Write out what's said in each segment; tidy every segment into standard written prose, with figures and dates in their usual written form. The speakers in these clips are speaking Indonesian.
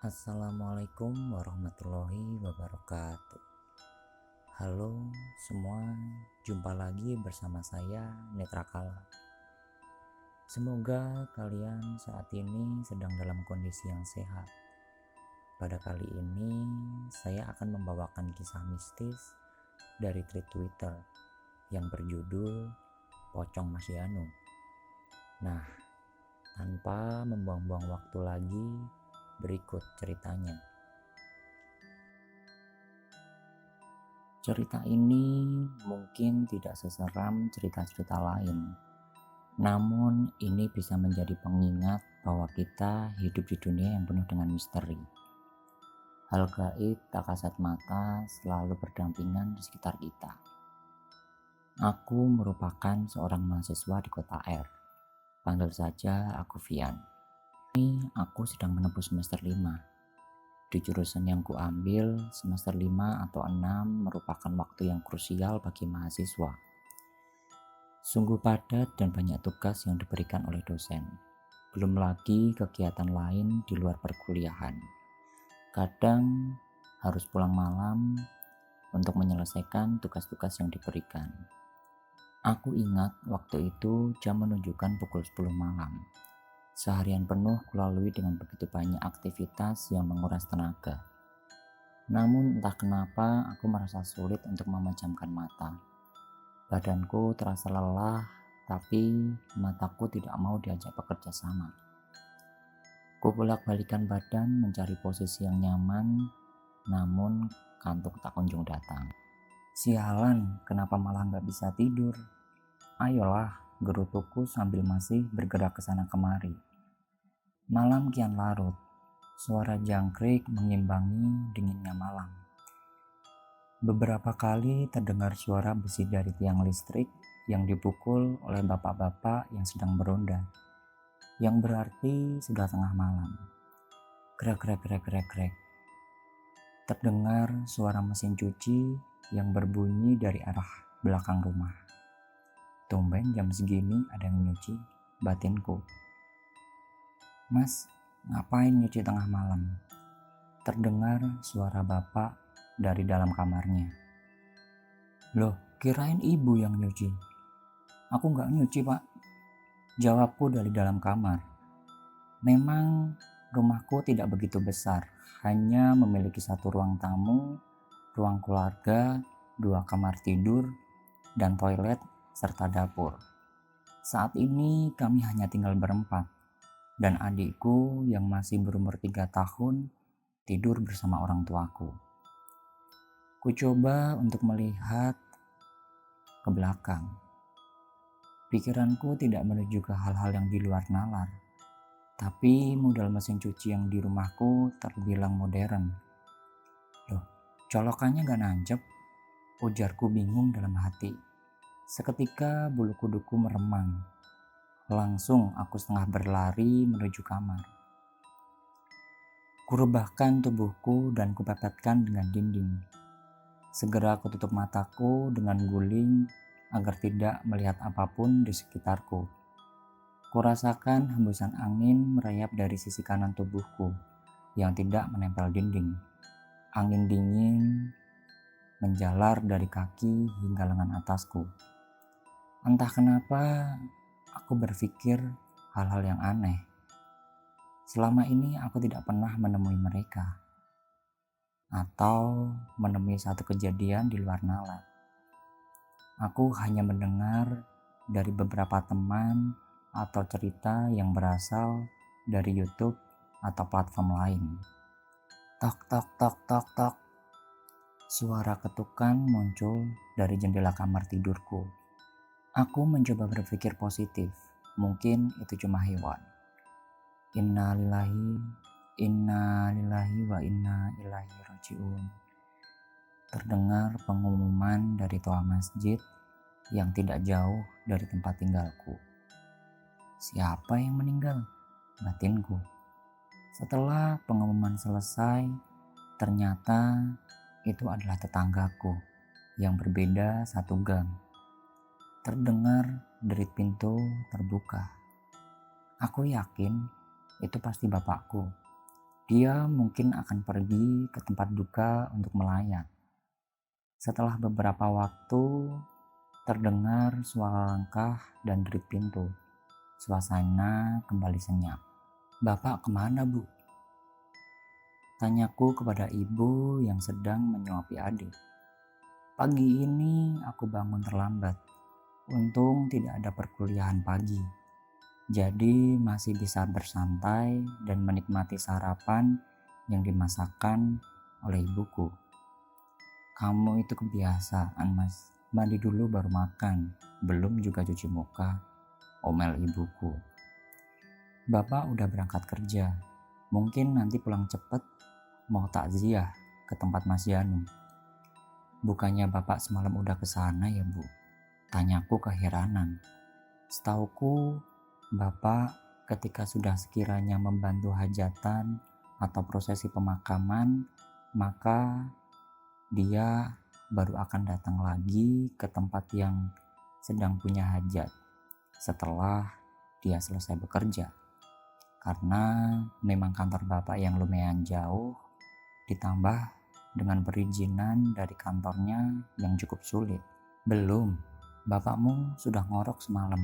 Assalamualaikum warahmatullahi wabarakatuh. Halo semua, jumpa lagi bersama saya Netra Kala. Semoga kalian saat ini sedang dalam kondisi yang sehat. Pada kali ini saya akan membawakan kisah mistis dari thread Twitter yang berjudul Pocong Mas Yanu. Nah, tanpa membuang-buang waktu lagi, berikut ceritanya. Cerita ini mungkin tidak seseram cerita-cerita lain, namun ini bisa menjadi pengingat bahwa kita hidup di dunia yang penuh dengan misteri. Hal gaib tak kasat mata selalu berdampingan di sekitar kita. Aku merupakan seorang mahasiswa di kota R. Panggil saja aku Vian. Ini aku sedang menempuh semester 5. Di jurusan yang kuambil, semester 5 atau 6 merupakan waktu yang krusial bagi mahasiswa. Sungguh padat dan banyak tugas yang diberikan oleh dosen. Belum lagi kegiatan lain di luar perkuliahan. Kadang harus pulang malam untuk menyelesaikan tugas-tugas yang diberikan. Aku ingat waktu itu jam menunjukkan pukul 10 malam. Seharian penuh kulalui dengan begitu banyak aktivitas yang menguras tenaga. Namun entah kenapa aku merasa sulit untuk memejamkan mata. Badanku terasa lelah, tapi mataku tidak mau diajak bekerja sama. Kupolak-balikan badan mencari posisi yang nyaman, namun kantuk tak kunjung datang. Sialan, kenapa malah gak bisa tidur? Ayolah, gerutuku sambil masih bergerak ke sana kemari. Malam kian larut, suara jangkrik mengimbangi dinginnya malam. Beberapa kali terdengar suara besi dari tiang listrik yang dipukul oleh bapak-bapak yang sedang beronda, yang berarti sudah tengah malam. Krek. Terdengar suara mesin cuci yang berbunyi dari arah belakang rumah. Tumben jam segini ada yang nyuci, batinku. Mas, ngapain nyuci tengah malam? Terdengar suara bapak dari dalam kamarnya. Loh, kirain ibu yang nyuci. Aku nggak nyuci, Pak. Jawabku dari dalam kamar. Memang rumahku tidak begitu besar, hanya memiliki satu ruang tamu, ruang keluarga, 2 kamar tidur, dan toilet, serta dapur. Saat ini kami hanya tinggal berempat. Dan adikku yang masih berumur 3 tahun tidur bersama orang tuaku. Ku coba untuk melihat ke belakang. Pikiranku tidak menuju ke hal-hal yang di luar nalar. Tapi model mesin cuci yang di rumahku terbilang modern. Loh, colokannya gak nancep? Ujarku bingung dalam hati. Seketika bulu kuduku meremang. Langsung aku setengah berlari menuju kamar. Kurebahkan tubuhku dan kupepetkan dengan dinding. Segera aku tutup mataku dengan guling agar tidak melihat apapun di sekitarku. Kurasakan hembusan angin merayap dari sisi kanan tubuhku yang tidak menempel dinding. Angin dingin menjalar dari kaki hingga lengan atasku. Entah kenapa aku berpikir hal-hal yang aneh. Selama ini aku tidak pernah menemui mereka atau menemui satu kejadian di luar nalar. Aku hanya mendengar dari beberapa teman atau cerita yang berasal dari YouTube atau platform lain. Tok. Suara ketukan muncul dari jendela kamar tidurku. Aku mencoba berpikir positif. Mungkin itu cuma hewan. Inna lillahi wa inna ilaihi rajiun. Terdengar pengumuman dari toa masjid yang tidak jauh dari tempat tinggalku. Siapa yang meninggal? Batinku. Setelah pengumuman selesai, ternyata itu adalah tetanggaku yang berbeda satu gang. Terdengar derit pintu terbuka. Aku yakin itu pasti bapakku. Dia mungkin akan pergi ke tempat duka untuk melayat. Setelah beberapa waktu, terdengar suara langkah dan derit pintu. Suasana kembali senyap. "Bapak kemana, Bu?" Tanyaku kepada ibu yang sedang menyuapi adik. "Pagi ini aku bangun terlambat. Untung tidak ada perkuliahan pagi. Jadi masih bisa bersantai dan menikmati sarapan yang dimasakkan oleh ibuku." "Kamu itu kebiasaan, Mas. Mandi dulu baru makan, belum juga cuci muka," omel ibuku. "Bapak udah berangkat kerja. Mungkin nanti pulang cepet mau takziah ke tempat Mas Yanu." "Bukannya Bapak semalam udah ke sana ya, Bu?" Tanyaku keheranan. Setauku, Bapak ketika sudah sekiranya membantu hajatan atau prosesi pemakaman, maka dia baru akan datang lagi ke tempat yang sedang punya hajat setelah dia selesai bekerja. Karena memang kantor Bapak yang lumayan jauh, ditambah dengan perizinan dari kantornya yang cukup sulit. "Belum, Bapakmu sudah ngorok semalam.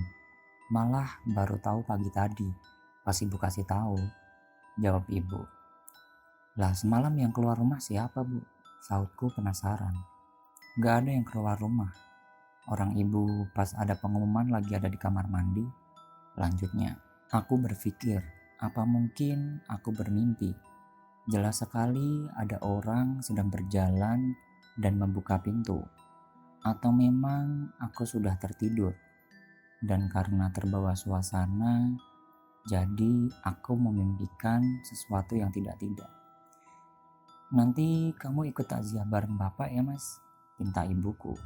Malah baru tahu pagi tadi, pas ibu kasih tahu," jawab ibu. "Lah semalam yang keluar rumah siapa, Bu?" Sahutku penasaran. "Gak ada yang keluar rumah. Orang ibu pas ada pengumuman lagi ada di kamar mandi," lanjutnya. Aku berpikir, apa mungkin aku bermimpi? Jelas sekali ada orang sedang berjalan dan membuka pintu. Atau memang aku sudah tertidur? Dan karena terbawa suasana, jadi aku memimpikan sesuatu yang tidak-tidak. "Nanti kamu ikut takziah bareng Bapak ya, Mas?" pinta ibuku.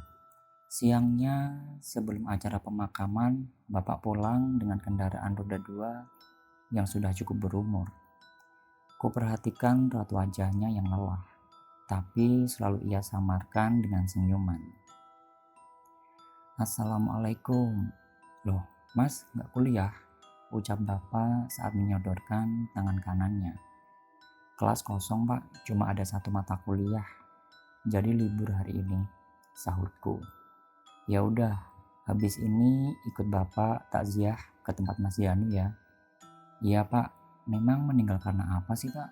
Siangnya sebelum acara pemakaman, Bapak pulang dengan kendaraan roda 2 yang sudah cukup berumur. Kuperhatikan raut wajahnya yang lelah, tapi selalu ia samarkan dengan senyuman. "Assalamualaikum." "Loh, Mas gak kuliah?" ucap Bapak saat menyodorkan tangan kanannya. "Kelas kosong, Pak, cuma ada satu mata kuliah. Jadi libur hari ini," sahutku. "Ya udah, habis ini ikut Bapak takziah ke tempat Mas Yanu ya." "Iya, Pak. Memang meninggal karena apa sih, Pak?"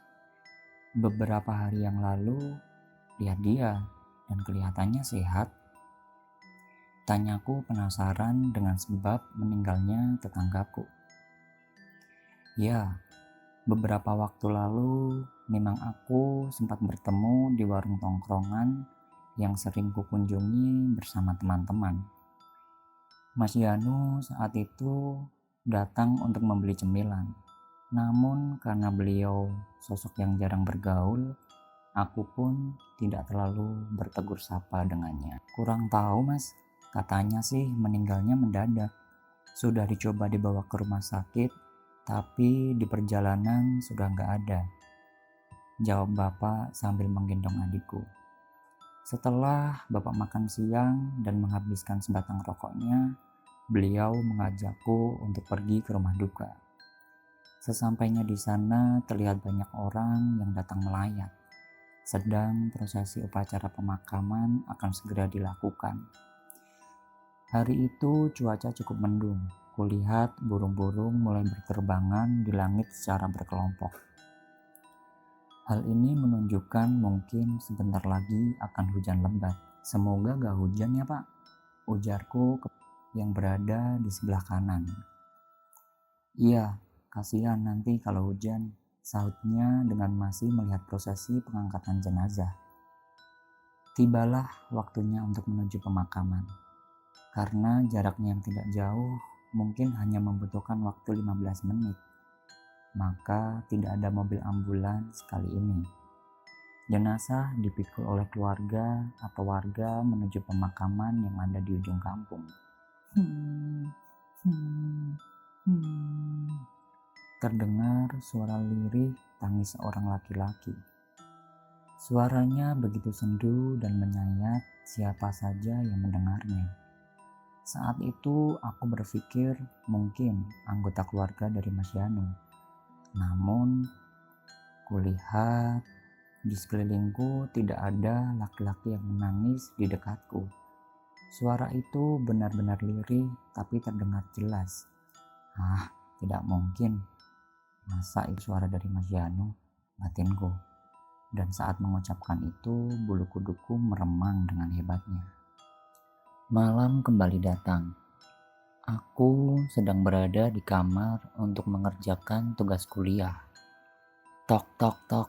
"Beberapa hari yang lalu lihat dia dan kelihatannya sehat," tanyaku penasaran dengan sebab meninggalnya tetanggaku. "Ya, beberapa waktu lalu memang aku sempat bertemu di warung tongkrongan yang sering kukunjungi bersama teman-teman. Mas Yanu saat itu datang untuk membeli cemilan. Namun karena beliau sosok yang jarang bergaul, aku pun tidak terlalu bertegur sapa dengannya. "Kurang tahu, Mas. Katanya sih meninggalnya mendadak. Sudah dicoba dibawa ke rumah sakit, tapi di perjalanan sudah nggak ada," jawab Bapak sambil menggendong adikku. Setelah Bapak makan siang dan menghabiskan sebatang rokoknya, beliau mengajakku untuk pergi ke rumah duka. Sesampainya di sana terlihat banyak orang yang datang melayat. Sedang prosesi upacara pemakaman akan segera dilakukan. Hari itu cuaca cukup mendung. Kulihat burung-burung mulai berterbangan di langit secara berkelompok. Hal ini menunjukkan mungkin sebentar lagi akan hujan lebat. "Semoga gak hujan ya, Pak," ujarku yang berada di sebelah kanan. "Iya, kasihan nanti kalau hujan," sahutnya dengan masih melihat prosesi pengangkatan jenazah. Tibalah waktunya untuk menuju pemakaman. Karena jaraknya yang tidak jauh, mungkin hanya membutuhkan waktu 15 menit. Maka tidak ada mobil ambulans kali ini. Jenazah dipikul oleh keluarga atau warga menuju pemakaman yang ada di ujung kampung. Terdengar suara lirih tangis seorang laki-laki. Suaranya begitu sendu dan menyayat siapa saja yang mendengarnya. Saat itu aku berpikir mungkin anggota keluarga dari Mas Yanu. Namun Kulihat di sekelilingku tidak ada laki-laki yang menangis di dekatku. Suara itu benar-benar lirih tapi terdengar jelas. Tidak mungkin. Masa itu suara dari Mas Janu? Batinku. Dan saat mengucapkan itu, bulu kuduku meremang dengan hebatnya. Malam kembali datang. Aku sedang berada di kamar untuk mengerjakan tugas kuliah. Tok tok tok.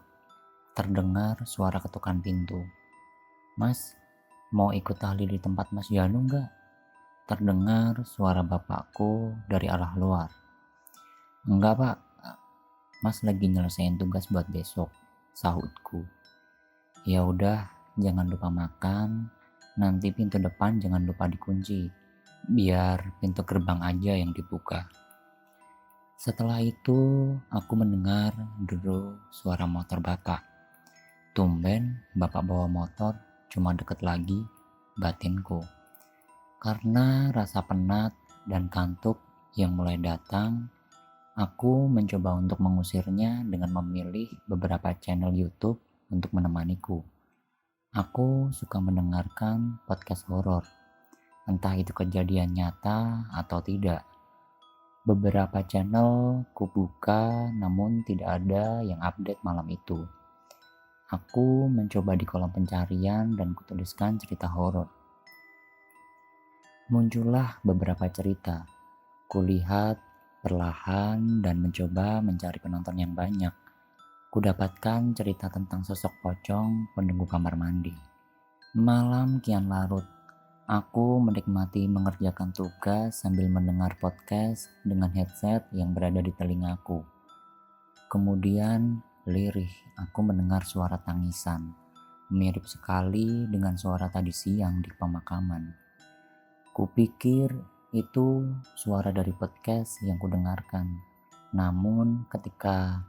Terdengar suara ketukan pintu. Mas, mau ikut tahlil di tempat Mas Janu enggak? Terdengar suara bapakku dari arah luar. Enggak pak, Mas lagi nyelesain tugas buat besok, sahutku. Ya udah, jangan lupa makan, nanti pintu depan jangan lupa dikunci, biar pintu gerbang aja yang dibuka. Setelah itu, aku mendengar dulu suara motor bapak. Tumben bapak bawa motor cuma deket lagi, batinku. Karena rasa penat dan kantuk yang mulai datang, aku mencoba untuk mengusirnya dengan memilih beberapa channel YouTube untuk menemaniku. Aku suka mendengarkan podcast horor, entah itu kejadian nyata atau tidak. Beberapa channel kubuka namun tidak ada yang update malam itu. Aku mencoba di kolom pencarian dan kutuliskan cerita horor. Muncullah beberapa cerita. Kulihat perlahan dan mencoba mencari penonton yang banyak. Kudapatkan cerita tentang sosok pocong penunggu kamar mandi. Malam kian larut. Aku menikmati mengerjakan tugas sambil mendengar podcast dengan headset yang berada di telingaku. Kemudian lirih, aku mendengar suara tangisan, mirip sekali dengan suara tadi siang di pemakaman. Kupikir itu suara dari podcast yang kudengarkan. Namun ketika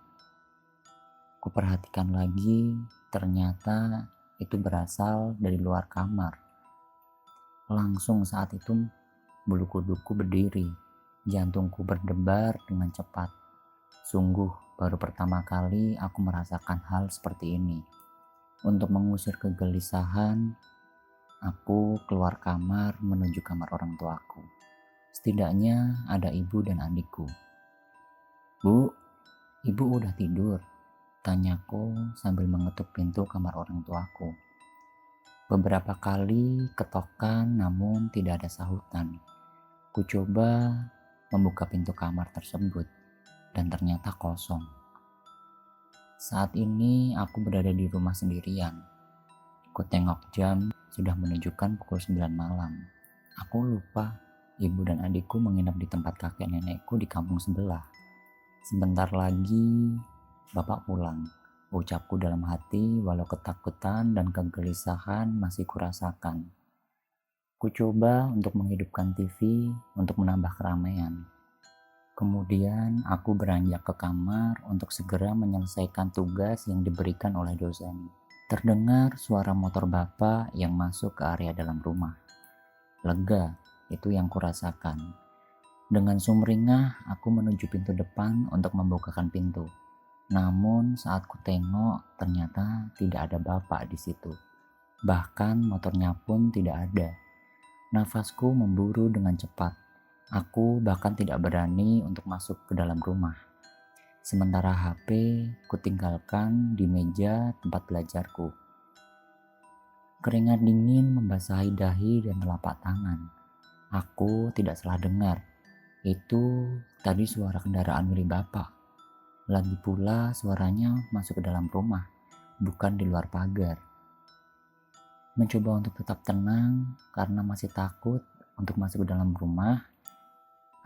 kuperhatikan lagi, ternyata itu berasal dari luar kamar. Langsung saat itu bulu kuduku berdiri, jantungku berdebar dengan cepat. Sungguh baru pertama kali aku merasakan hal seperti ini. Untuk mengusir kegelisahan, aku keluar kamar menuju kamar orang tuaku. Setidaknya ada ibu dan adikku. Bu, ibu udah tidur? Tanyaku sambil mengetuk pintu kamar orang tuaku. Beberapa kali ketokan namun tidak ada sahutan. Ku coba membuka pintu kamar tersebut dan ternyata kosong. Saat ini aku berada di rumah sendirian. Ku tengok jam sudah menunjukkan pukul 9 malam. Aku lupa ibu dan adikku menginap di tempat kakek nenekku di kampung sebelah. Sebentar lagi bapak pulang. Ucapku dalam hati walau ketakutan dan kegelisahan masih kurasakan. Ku coba untuk menghidupkan TV untuk menambah keramaian. Kemudian aku beranjak ke kamar untuk segera menyelesaikan tugas yang diberikan oleh dosen. Terdengar suara motor bapak yang masuk ke area dalam rumah. Lega, itu yang kurasakan. Dengan sumringah, aku menuju pintu depan untuk membukakan pintu. Namun saat ku tengok, ternyata tidak ada bapak di situ. Bahkan motornya pun tidak ada. Nafasku memburu dengan cepat. Aku bahkan tidak berani untuk masuk ke dalam rumah. Sementara HP kutinggalkan di meja tempat belajarku. Keringat dingin membasahi dahi dan telapak tangan. Aku tidak salah dengar. Itu tadi suara kendaraan milik bapak. Lagi pula suaranya masuk ke dalam rumah, bukan di luar pagar. Mencoba untuk tetap tenang karena masih takut untuk masuk ke dalam rumah.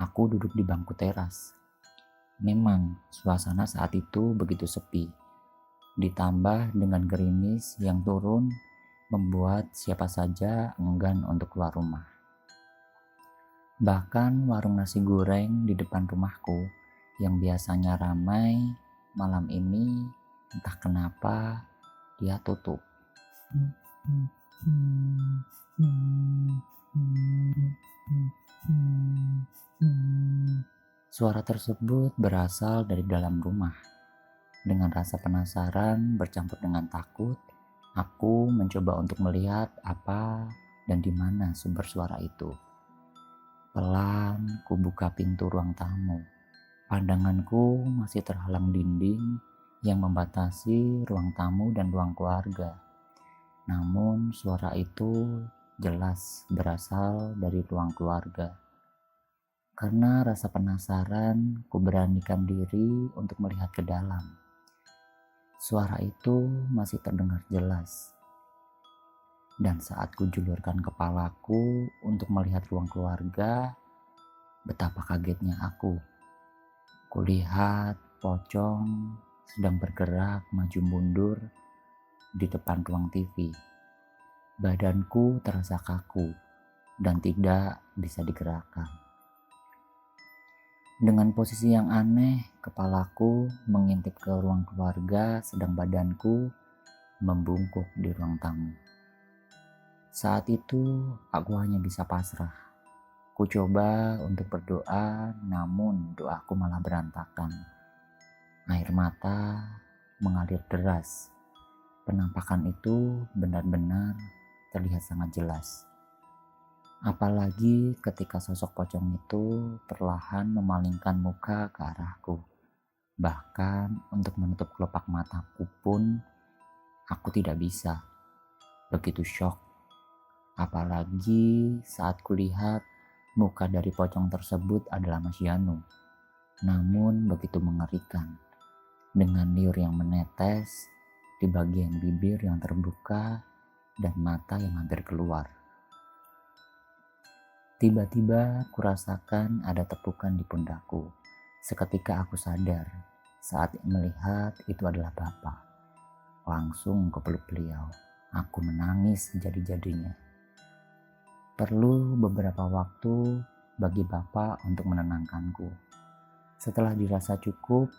Aku duduk di bangku teras. Memang suasana saat itu begitu sepi. Ditambah dengan gerimis yang turun membuat siapa saja enggan untuk keluar rumah. Bahkan warung nasi goreng di depan rumahku yang biasanya ramai, malam ini entah kenapa dia tutup. Suara tersebut berasal dari dalam rumah. Dengan rasa penasaran bercampur dengan takut, aku mencoba untuk melihat apa dan di mana sumber suara itu. Pelan, ku buka pintu ruang tamu. Pandanganku masih terhalang dinding yang membatasi ruang tamu dan ruang keluarga. Namun suara itu jelas berasal dari ruang keluarga. Karena rasa penasaran, ku beranikan diri untuk melihat ke dalam. Suara itu masih terdengar jelas. Dan saat ku julurkan kepalaku untuk melihat ruang keluarga, betapa kagetnya aku. Kulihat pocong sedang bergerak maju mundur di depan ruang TV. Badanku terasa kaku dan tidak bisa digerakkan. Dengan posisi yang aneh, kepalaku mengintip ke ruang keluarga sedang badanku membungkuk di ruang tamu. Saat itu aku hanya bisa pasrah. Ku coba untuk berdoa, namun doaku malah berantakan. Air mata mengalir deras. Penampakan itu benar-benar terlihat sangat jelas. Apalagi ketika sosok pocong itu perlahan memalingkan muka ke arahku. Bahkan untuk menutup kelopak mataku pun aku tidak bisa. Begitu syok. Apalagi saat kulihat muka dari pocong tersebut adalah Mas Yanu. Namun begitu mengerikan. Dengan liur yang menetes di bagian bibir yang terbuka dan mata yang hampir keluar. Tiba-tiba kurasakan ada tepukan di pundakku. Seketika aku sadar saat melihat itu adalah Bapak. Langsung kupeluk beliau. Aku menangis jadi-jadinya. Perlu beberapa waktu bagi Bapak untuk menenangkanku. Setelah dirasa cukup,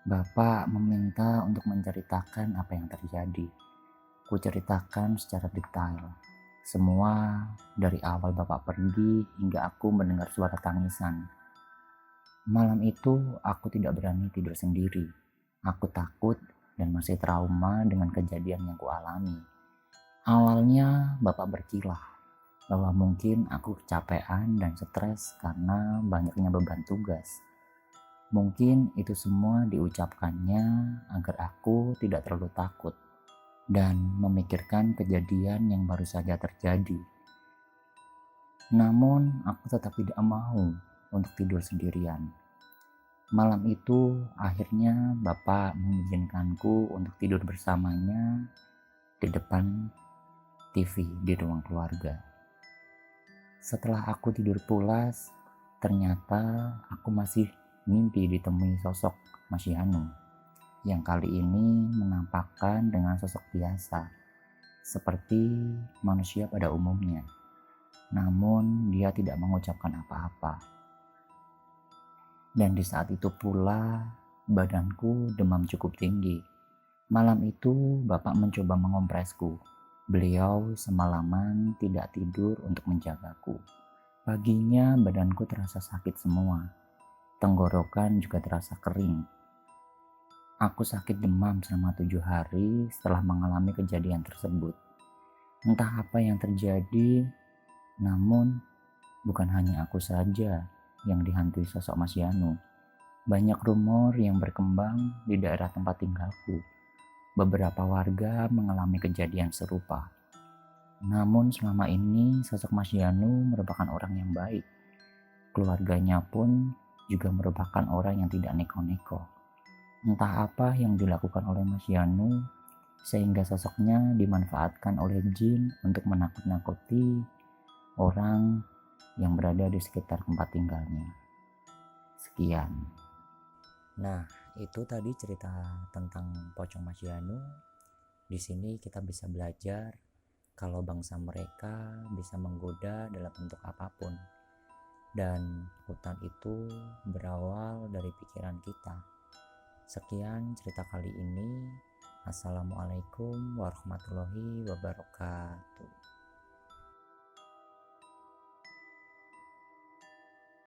Bapak meminta untuk menceritakan apa yang terjadi. Ku ceritakan secara detail. Semua dari awal Bapak pergi hingga aku mendengar suara tangisan. Malam itu aku tidak berani tidur sendiri. Aku takut dan masih trauma dengan kejadian yang kualami. Awalnya Bapak berkilah bahwa mungkin aku kecapean dan stres karena banyaknya beban tugas. Mungkin itu semua diucapkannya agar aku tidak terlalu takut dan memikirkan kejadian yang baru saja terjadi. Namun aku tetap tidak mau untuk tidur sendirian. Malam itu akhirnya Bapak mengizinkanku untuk tidur bersamanya di depan TV di ruang keluarga. Setelah aku tidur pulas, ternyata aku masih mimpi ditemui sosok Mas Yanu yang kali ini menampakkan dengan sosok biasa, seperti manusia pada umumnya. Namun dia tidak mengucapkan apa-apa. Dan di saat itu pula badanku demam cukup tinggi. Malam itu Bapak mencoba mengompresku. Beliau semalaman tidak tidur untuk menjagaku. Paginya badanku terasa sakit semua. Tenggorokan juga terasa kering. Aku sakit demam selama 7 hari setelah mengalami kejadian tersebut. Entah apa yang terjadi, namun bukan hanya aku saja yang dihantui sosok Mas Yanu. Banyak rumor yang berkembang di daerah tempat tinggalku. Beberapa warga mengalami kejadian serupa. Namun selama ini sosok Mas Yanu merupakan orang yang baik. Keluarganya pun juga merupakan orang yang tidak neko-neko. Entah apa yang dilakukan oleh Mas Yanu sehingga sosoknya dimanfaatkan oleh jin untuk menakut-nakuti orang yang berada di sekitar tempat tinggalnya. Sekian. Nah, itu tadi cerita tentang pocong Mas Yanu. Di sini kita bisa belajar kalau bangsa mereka bisa menggoda dalam bentuk apapun. Dan hutan itu berawal dari pikiran kita. Sekian cerita kali ini. Assalamualaikum warahmatullahi wabarakatuh.